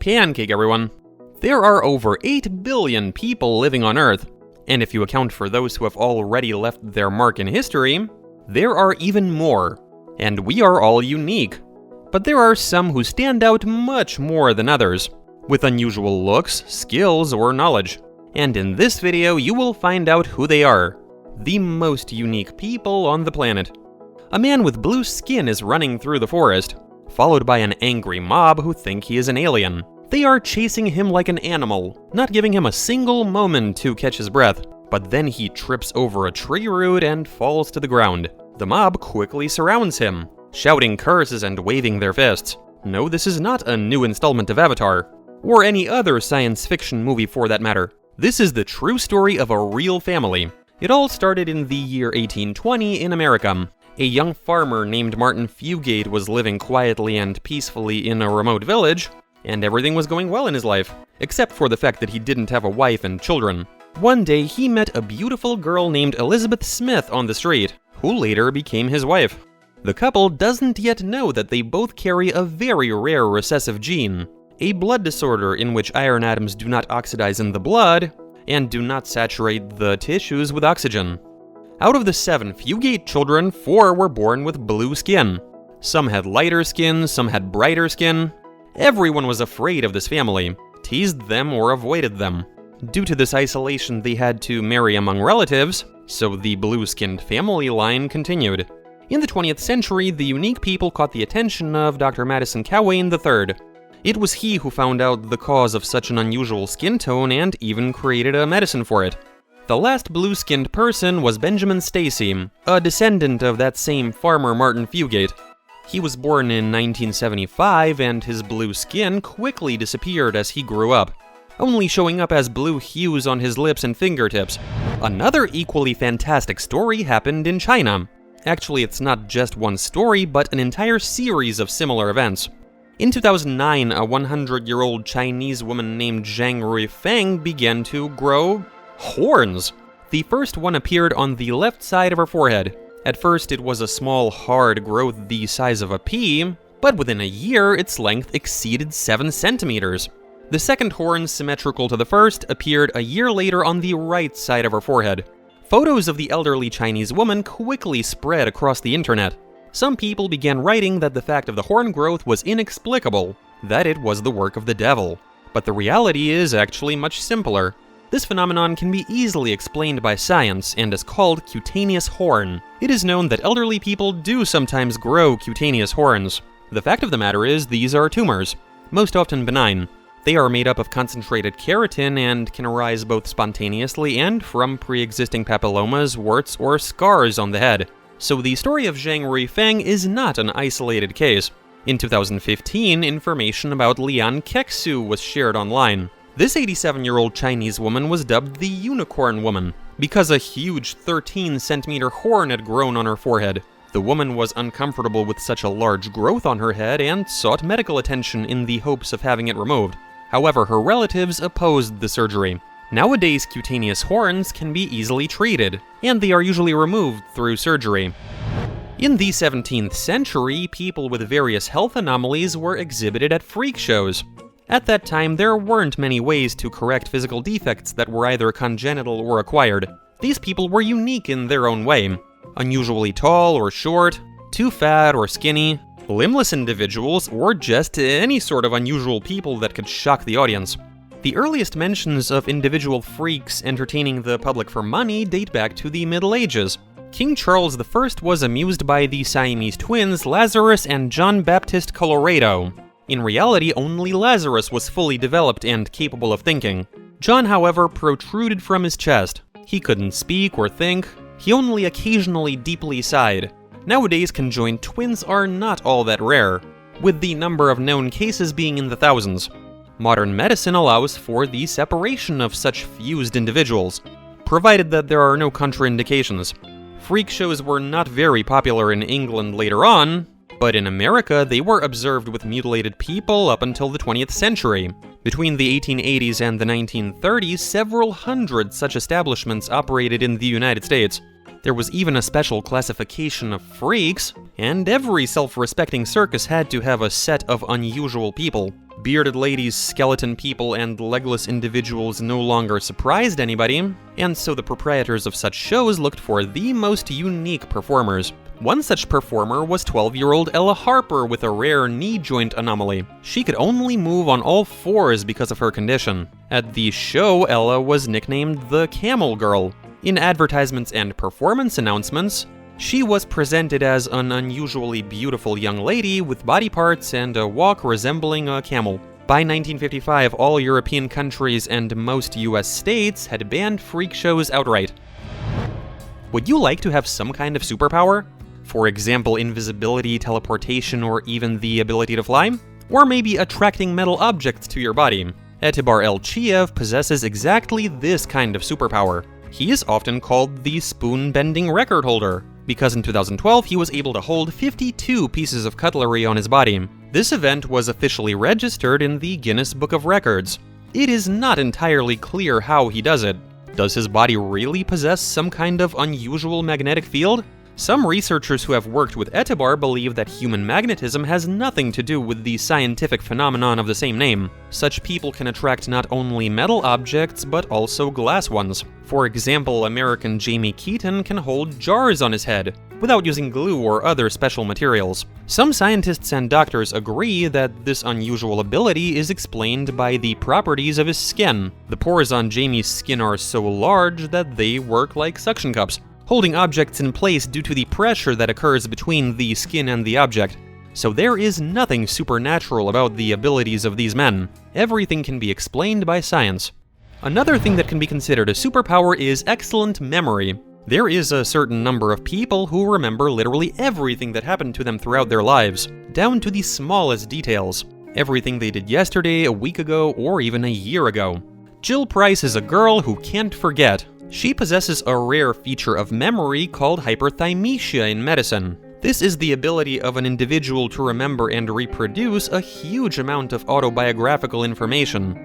pancake, everyone. There are over 8 billion people living on Earth, and if you account for those who have already left their mark in history, there are even more, and we are all unique. But there are some who stand out much more than others, with unusual looks, skills, or knowledge. And in this video, you will find out who they are, the most unique people on the planet. A man with blue skin is running through the forest, followed by an angry mob who think he is an alien. They are chasing him like an animal, not giving him a single moment to catch his breath. But then he trips over a tree root and falls to the ground. The mob quickly surrounds him, shouting curses and waving their fists. No, this is not a new installment of Avatar, or any other science fiction movie for that matter. This is the true story of a real family. It all started in the year 1820 in America. A young farmer named Martin Fugate was living quietly and peacefully in a remote village, and everything was going well in his life, except for the fact that he didn't have a wife and children. One day, he met a beautiful girl named Elizabeth Smith on the street, who later became his wife. The couple doesn't yet know that they both carry a very rare recessive gene, a blood disorder in which iron atoms do not oxidize in the blood and do not saturate the tissues with oxygen. Out of the 7 Fugate children, 4 were born with blue skin. Some had lighter skin, some had brighter skin. Everyone was afraid of this family, teased them or avoided them. Due to this isolation, they had to marry among relatives, so the blue-skinned family line continued. In the 20th century, the unique people caught the attention of Dr. Madison Cawein III. It was he who found out the cause of such an unusual skin tone and even created a medicine for it. The last blue-skinned person was Benjamin Stacy, a descendant of that same farmer Martin Fugate. He was born in 1975, and his blue skin quickly disappeared as he grew up, only showing up as blue hues on his lips and fingertips. Another equally fantastic story happened in China. Actually, it's not just one story, but an entire series of similar events. In 2009, a 100-year-old Chinese woman named Zhang Ruifang began to grow horns. The first one appeared on the left side of her forehead. At first, it was a small, hard growth the size of a pea, but within a year, its length exceeded 7 centimeters. The second horn, symmetrical to the first, appeared a year later on the right side of her forehead. Photos of the elderly Chinese woman quickly spread across the internet. Some people began writing that the fact of the horn growth was inexplicable, that it was the work of the devil. But the reality is actually much simpler. This phenomenon can be easily explained by science and is called cutaneous horn. It is known that elderly people do sometimes grow cutaneous horns. The fact of the matter is these are tumors, most often benign. They are made up of concentrated keratin and can arise both spontaneously and from pre-existing papillomas, warts, or scars on the head. So the story of Zhang Ruifang is not an isolated case. In 2015, information about Liang Xuzhen was shared online. This 87-year-old Chinese woman was dubbed the Unicorn Woman because a huge 13-centimeter horn had grown on her forehead. The woman was uncomfortable with such a large growth on her head and sought medical attention in the hopes of having it removed. However, her relatives opposed the surgery. Nowadays, cutaneous horns can be easily treated, and they are usually removed through surgery. In the 17th century, people with various health anomalies were exhibited at freak shows. At that time, there weren't many ways to correct physical defects that were either congenital or acquired. These people were unique in their own way. Unusually tall or short, too fat or skinny, limbless individuals, or just any sort of unusual people that could shock the audience. The earliest mentions of individual freaks entertaining the public for money date back to the Middle Ages. King Charles I was amused by the Siamese twins Lazarus and John Baptist Colloredo. In reality, only Lazarus was fully developed and capable of thinking. John, however, protruded from his chest. He couldn't speak or think. He only occasionally deeply sighed. Nowadays, conjoined twins are not all that rare, with the number of known cases being in the thousands. Modern medicine allows for the separation of such fused individuals, provided that there are no contraindications. Freak shows were not very popular in England later on, but in America they were observed with mutilated people up until the 20th century. Between the 1880s and the 1930s, several hundred such establishments operated in the United States. There was even a special classification of freaks, and every self-respecting circus had to have a set of unusual people. Bearded ladies, skeleton people, and legless individuals no longer surprised anybody, and so the proprietors of such shows looked for the most unique performers. One such performer was 12-year-old Ella Harper with a rare knee joint anomaly. She could only move on all fours because of her condition. At the show, Ella was nicknamed the Camel Girl. In advertisements and performance announcements, she was presented as an unusually beautiful young lady with body parts and a walk resembling a camel. By 1955, all European countries and most US states had banned freak shows outright. Would you like to have some kind of superpower? For example, invisibility, teleportation, or even the ability to fly? Or maybe attracting metal objects to your body? Etibar Elchiev possesses exactly this kind of superpower. He is often called the spoon-bending record holder, because in 2012 he was able to hold 52 pieces of cutlery on his body. This event was officially registered in the Guinness Book of Records. It is not entirely clear how he does it. Does his body really possess some kind of unusual magnetic field? Some researchers who have worked with Etibar believe that human magnetism has nothing to do with the scientific phenomenon of the same name. Such people can attract not only metal objects, but also glass ones. For example, American Jamie Keaton can hold jars on his head, without using glue or other special materials. Some scientists and doctors agree that this unusual ability is explained by the properties of his skin. The pores on Jamie's skin are so large that they work like suction cups, holding objects in place due to the pressure that occurs between the skin and the object. So there is nothing supernatural about the abilities of these men. Everything can be explained by science. Another thing that can be considered a superpower is excellent memory. There is a certain number of people who remember literally everything that happened to them throughout their lives, down to the smallest details. Everything they did yesterday, a week ago, or even a year ago. Jill Price is a girl who can't forget. She possesses a rare feature of memory called hyperthymesia in medicine. This is the ability of an individual to remember and reproduce a huge amount of autobiographical information.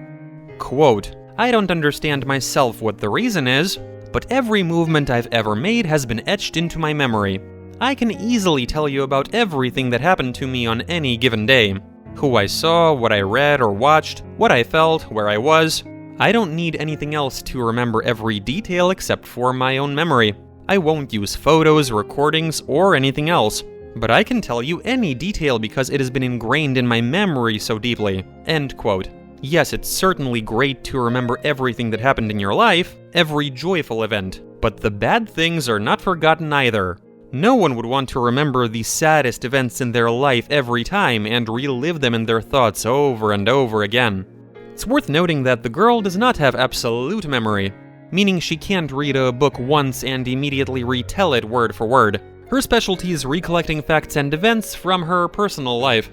Quote, "I don't understand myself what the reason is, but every movement I've ever made has been etched into my memory. I can easily tell you about everything that happened to me on any given day. Who I saw, what I read or watched, what I felt, where I was. I don't need anything else to remember every detail except for my own memory. I won't use photos, recordings, or anything else. But I can tell you any detail because it has been ingrained in my memory so deeply." End quote. Yes, it's certainly great to remember everything that happened in your life, every joyful event. But the bad things are not forgotten either. No one would want to remember the saddest events in their life every time and relive them in their thoughts over and over again. It's worth noting that the girl does not have absolute memory, meaning she can't read a book once and immediately retell it word for word. Her specialty is recollecting facts and events from her personal life.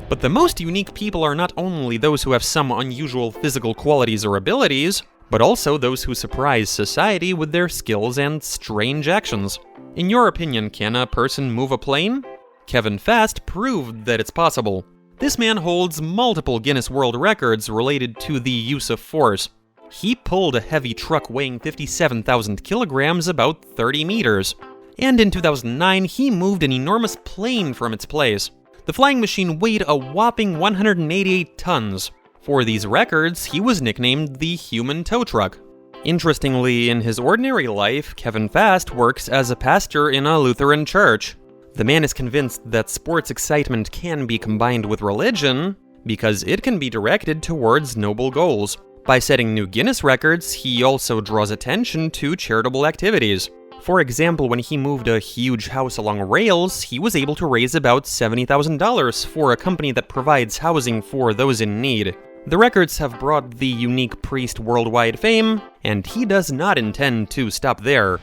But the most unique people are not only those who have some unusual physical qualities or abilities, but also those who surprise society with their skills and strange actions. In your opinion, can a person move a plane? Kevin Fast proved that it's possible. This man holds multiple Guinness World Records related to the use of force. He pulled a heavy truck weighing 57,000 kilograms about 30 meters. And in 2009, he moved an enormous plane from its place. The flying machine weighed a whopping 188 tons. For these records, he was nicknamed the Human Tow Truck. Interestingly, in his ordinary life, Kevin Fast works as a pastor in a Lutheran church. The man is convinced that sports excitement can be combined with religion because it can be directed towards noble goals. By setting new Guinness records, he also draws attention to charitable activities. For example, when he moved a huge house along rails, he was able to raise about $70,000 for a company that provides housing for those in need. The records have brought the unique priest worldwide fame, and he does not intend to stop there.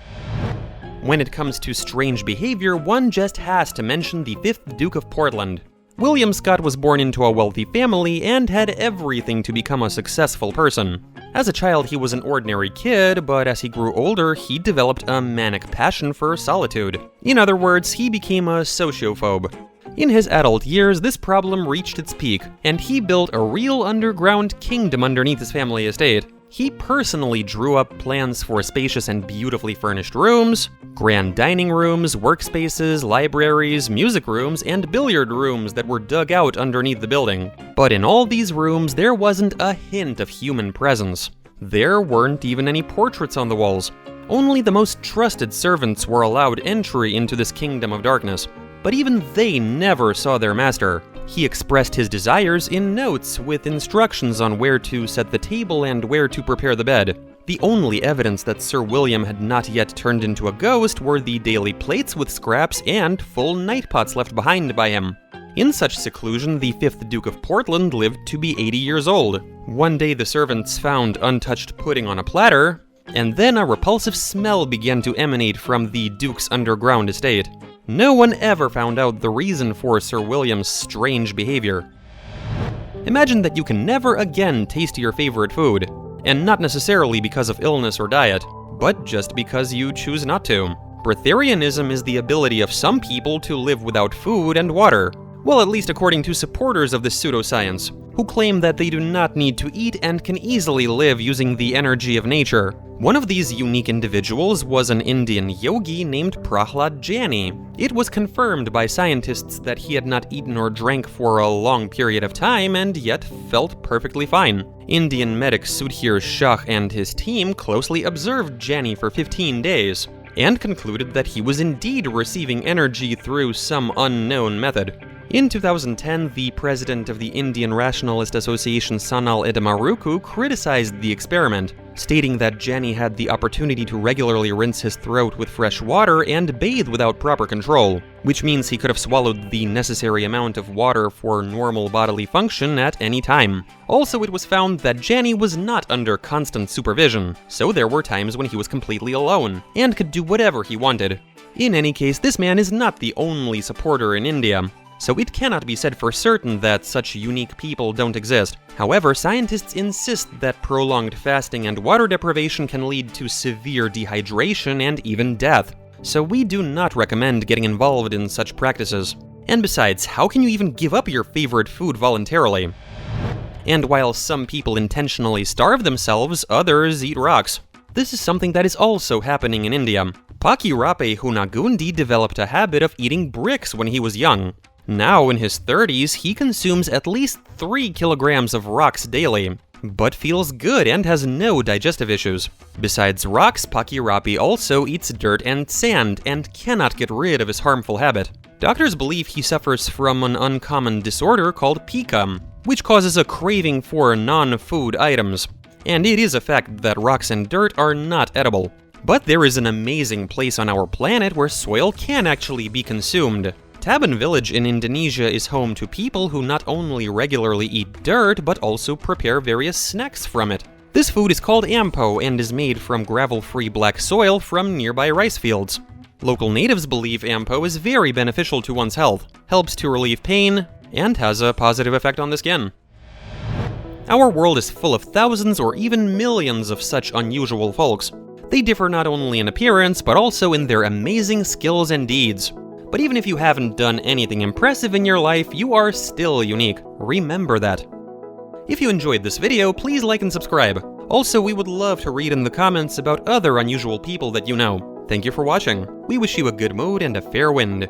When it comes to strange behavior, one just has to mention the 5th Duke of Portland. William Scott was born into a wealthy family and had everything to become a successful person. As a child, he was an ordinary kid, but as he grew older, he developed a manic passion for solitude. In other words, he became a sociophobe. In his adult years, this problem reached its peak, and he built a real underground kingdom underneath his family estate. He personally drew up plans for spacious and beautifully furnished rooms, grand dining rooms, workspaces, libraries, music rooms, and billiard rooms that were dug out underneath the building. But in all these rooms, there wasn't a hint of human presence. There weren't even any portraits on the walls. Only the most trusted servants were allowed entry into this kingdom of darkness. But even they never saw their master. He expressed his desires in notes with instructions on where to set the table and where to prepare the bed. The only evidence that Sir William had not yet turned into a ghost were the daily plates with scraps and full night pots left behind by him. In such seclusion, the 5th Duke of Portland lived to be 80 years old. One day the servants found untouched pudding on a platter, and then a repulsive smell began to emanate from the Duke's underground estate. No one ever found out the reason for Sir William's strange behavior. Imagine that you can never again taste your favorite food, and not necessarily because of illness or diet, but just because you choose not to. Breatharianism is the ability of some people to live without food and water. Well, at least according to supporters of this pseudoscience, who claim that they do not need to eat and can easily live using the energy of nature. One of these unique individuals was an Indian yogi named Prahlad Jani. It was confirmed by scientists that he had not eaten or drank for a long period of time and yet felt perfectly fine. Indian medic Sudhir Shah and his team closely observed Jani for 15 days and concluded that he was indeed receiving energy through some unknown method. In 2010, the president of the Indian Rationalist Association, Sanal Edamaruku, criticized the experiment, stating that Jani had the opportunity to regularly rinse his throat with fresh water and bathe without proper control, which means he could have swallowed the necessary amount of water for normal bodily function at any time. Also, it was found that Jani was not under constant supervision, so there were times when he was completely alone, and could do whatever he wanted. In any case, this man is not the only supporter in India, so it cannot be said for certain that such unique people don't exist. However, scientists insist that prolonged fasting and water deprivation can lead to severe dehydration and even death, so we do not recommend getting involved in such practices. And besides, how can you even give up your favorite food voluntarily? And while some people intentionally starve themselves, others eat rocks. This is something that is also happening in India. Pakkirappe Hunagundi developed a habit of eating bricks when he was young. Now, in his 30s, he consumes at least 3 kilograms of rocks daily, but feels good and has no digestive issues. Besides rocks, Pakkirappe also eats dirt and sand and cannot get rid of his harmful habit. Doctors believe he suffers from an uncommon disorder called pica, which causes a craving for non-food items. And it is a fact that rocks and dirt are not edible. But there is an amazing place on our planet where soil can actually be consumed. Taban village in Indonesia is home to people who not only regularly eat dirt, but also prepare various snacks from it. This food is called ampo and is made from gravel-free black soil from nearby rice fields. Local natives believe ampo is very beneficial to one's health, helps to relieve pain, and has a positive effect on the skin. Our world is full of thousands or even millions of such unusual folks. They differ not only in appearance, but also in their amazing skills and deeds. But even if you haven't done anything impressive in your life, you are still unique. Remember that. If you enjoyed this video, please like and subscribe. Also, we would love to read in the comments about other unusual people that you know. Thank you for watching. We wish you a good mood and a fair wind.